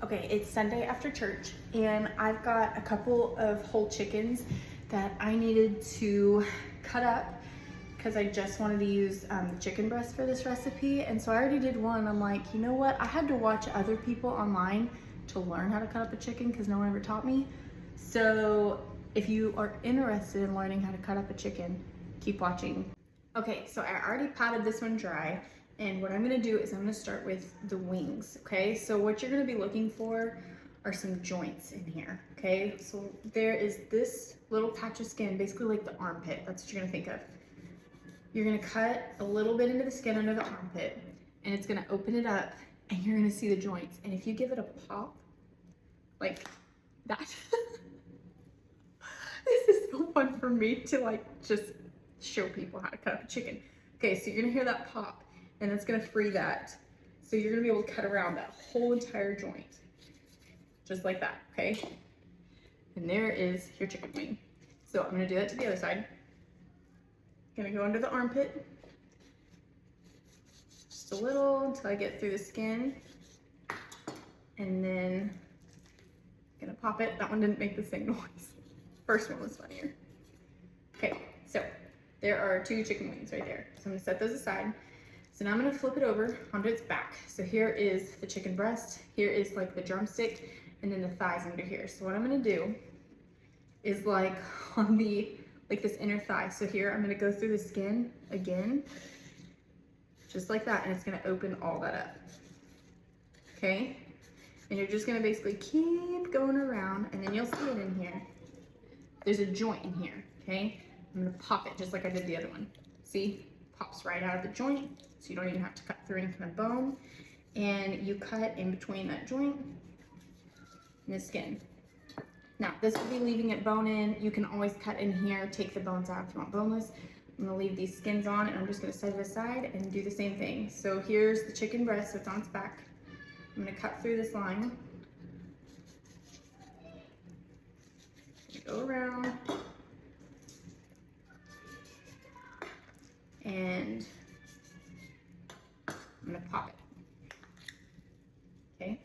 Okay, it's Sunday after church, and I've got a couple of whole chickens that I needed to cut up because I just wanted to use the chicken breast for this recipe. And so I already did one. I'm like, you know what? I had to watch other people online to learn how to cut up a chicken because no one ever taught me. So if you are interested in learning how to cut up a chicken, keep watching. Okay, so I already patted this one dry. And what I'm gonna do is I'm gonna start with the wings, okay? So what you're gonna be looking for are some joints in here, okay? So there is this little patch of skin, basically like the armpit. That's what you're gonna think of. You're gonna cut a little bit into the skin under the armpit, and it's gonna open it up, and you're gonna see the joints. And if you give it a pop, like that, this is so fun for me to like just show people how to cut up a chicken. Okay, so you're gonna hear that pop, and it's gonna free that. So you're gonna be able to cut around that whole entire joint, just like that, okay? And there is your chicken wing. So I'm gonna do that to the other side. Gonna go under the armpit, just a little until I get through the skin. And then gonna pop it. That one didn't make the same noise. First one was funnier. Okay, so there are two chicken wings right there. So I'm gonna set those aside. So now I'm gonna flip it over onto its back. So here is the chicken breast, here is like the drumstick, and then the thighs under here. So what I'm gonna do is like on the, like this inner thigh. So here I'm gonna go through the skin again, just like that, and it's gonna open all that up, okay? And you're just gonna basically keep going around, and then you'll see it in here. There's a joint in here, okay? I'm gonna pop it just like I did the other one. See? Pops right out of the joint, so you don't even have to cut through any kind of bone. And you cut in between that joint and the skin. Now, this will be leaving it bone in. You can always cut in here, take the bones out if you want boneless. I'm gonna leave these skins on, and I'm just gonna set it aside and do the same thing. So here's the chicken breast, so it's on its back. I'm gonna cut through this line. Go around. And I'm gonna pop it, okay?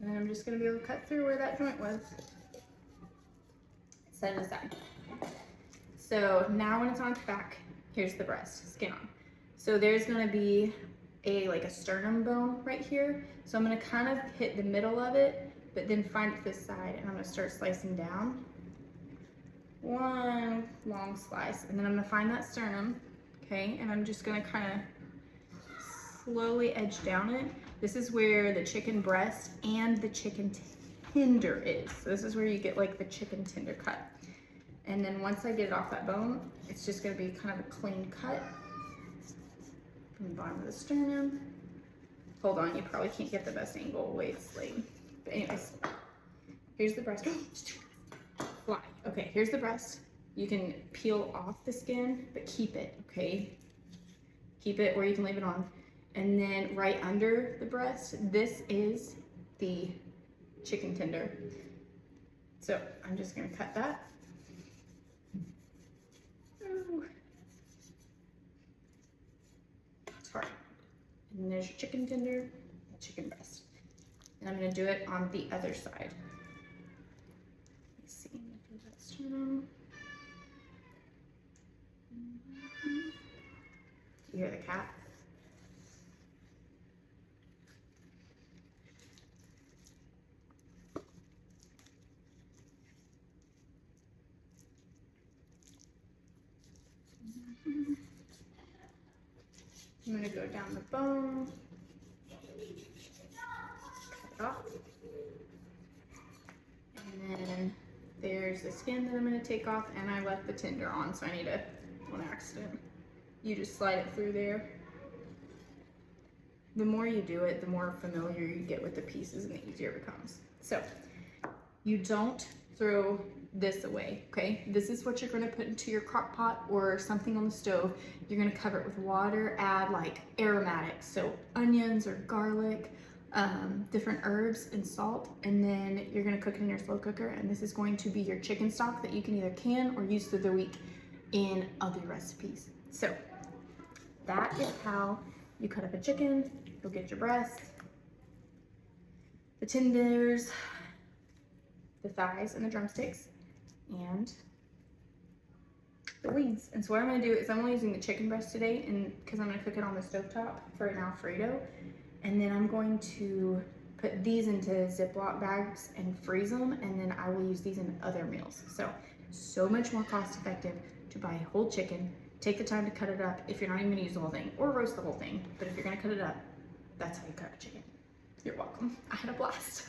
And I'm just gonna be able to cut through where that joint was. Set it aside. So now when it's on its back, here's the breast, skin on. So there's gonna be like a sternum bone right here. So I'm gonna kind of hit the middle of it, but then find it this side, and I'm gonna start slicing down. One long slice, and then I'm gonna find that sternum, okay, and I'm just gonna kind of slowly edge down it. This is where the chicken breast and the chicken tender is. So this is where you get like the chicken tender cut. And then once I get it off that bone, it's just gonna be kind of a clean cut from the bottom of the sternum. Hold on, you probably can't get the best angle, wait, it's late. But anyways, here's the breast. Fly. Okay, here's the breast. You can peel off the skin, but keep it, okay? Keep it, or you can leave it on. And then right under the breast, this is the chicken tender. So I'm just gonna cut that. Ooh. Sorry. And there's your chicken tender, and chicken breast. And I'm gonna do it on the other side. You hear the cat? I'm gonna go down the bone, cut it off, and then there's the skin that I'm gonna take off, and I left the tender on, so I need a one accident. You just slide it through there. The more you do it, the more familiar you get with the pieces and the easier it becomes. So you don't throw this away, okay? This is what you're gonna put into your crock pot or something on the stove. You're gonna cover it with water, add like aromatics, so onions or garlic, different herbs and salt, and then you're gonna cook it in your slow cooker, and this is going to be your chicken stock that you can either can or use through the week in other recipes. So that is how you cut up a chicken. You'll get your breast, tenders, the thighs and the drumsticks, and the wings. And so what I'm gonna do is I'm only using the chicken breast today, and because I'm gonna cook it on the stovetop for an Alfredo. And then I'm going to put these into Ziploc bags and freeze them, and then I will use these in other meals. So much more cost effective to buy whole chicken, take the time to cut it up if you're not even gonna use the whole thing, or roast the whole thing. But if you're gonna cut it up, that's how you cut a chicken. You're welcome. I had a blast.